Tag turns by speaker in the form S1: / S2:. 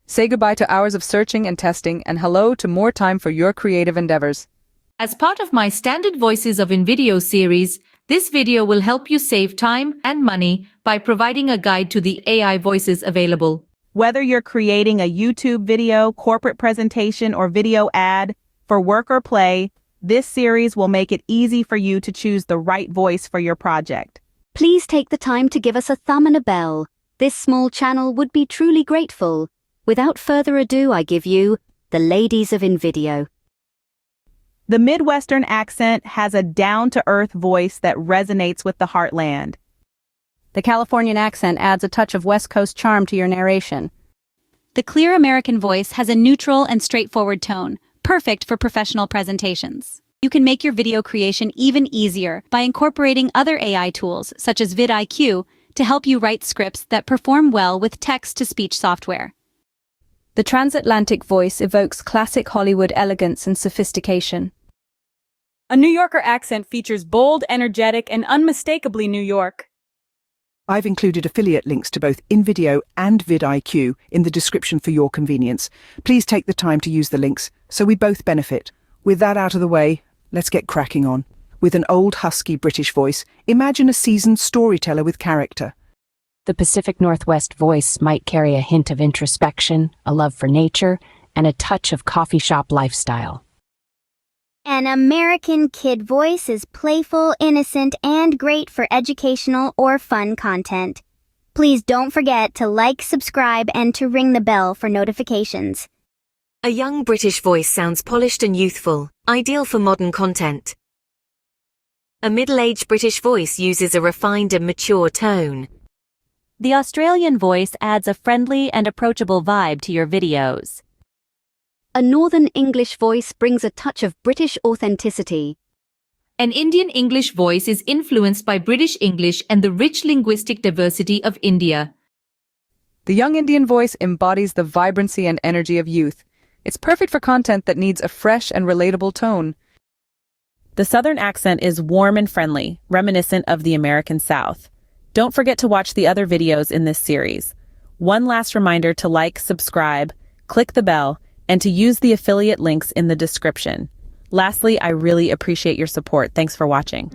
S1: Say goodbye to hours of searching and testing and hello to more time for your creative endeavors.
S2: As part of my Standard Voices of InVideo series, this video will help you save time and money by providing a guide to the AI voices available.
S3: Whether you're creating a YouTube video, corporate presentation, or video ad for work or play, this series will make it easy for you to choose the right voice for your project.
S4: Please take the time to give us a thumb and a bell. This small channel would be truly grateful. Without further ado, I give you the ladies of InVideo.
S3: The Midwestern accent has a down-to-earth voice that resonates with the heartland.
S5: The Californian accent adds a touch of West Coast charm to your narration.
S6: The clear American voice has a neutral and straightforward tone, perfect for professional presentations. You can make your video creation even easier by incorporating other AI tools, such as VidIQ, to help you write scripts that perform well with text-to-speech software.
S5: The transatlantic voice evokes classic Hollywood elegance and sophistication.
S7: A New Yorker accent features bold, energetic, and unmistakably New York.
S8: I've included affiliate links to both InVideo and VidIQ in the description for your convenience. Please take the time to use the links so we both benefit. With that out of the way, let's get cracking on. With an old husky British voice, imagine a seasoned storyteller with character.
S9: The Pacific Northwest voice might carry a hint of introspection, a love for nature, and a touch of coffee shop lifestyle.
S10: An American kid voice is playful, innocent, and great for educational or fun content. Please don't forget to like, subscribe, and to ring the bell for notifications.
S11: A young British voice sounds polished and youthful, ideal for modern content. A middle-aged British voice uses a refined and mature tone.
S12: The Australian voice adds a friendly and approachable vibe to your videos.
S4: A Northern English voice brings a touch of British authenticity.
S2: An Indian English voice is influenced by British English and the rich linguistic diversity of India.
S1: The young Indian voice embodies the vibrancy and energy of youth. It's perfect for content that needs a fresh and relatable tone.
S3: The Southern accent is warm and friendly, reminiscent of the American South. Don't forget to watch the other videos in this series. One last reminder to like, subscribe, click the bell, and to use the affiliate links in the description. Lastly, I really appreciate your support. Thanks for watching.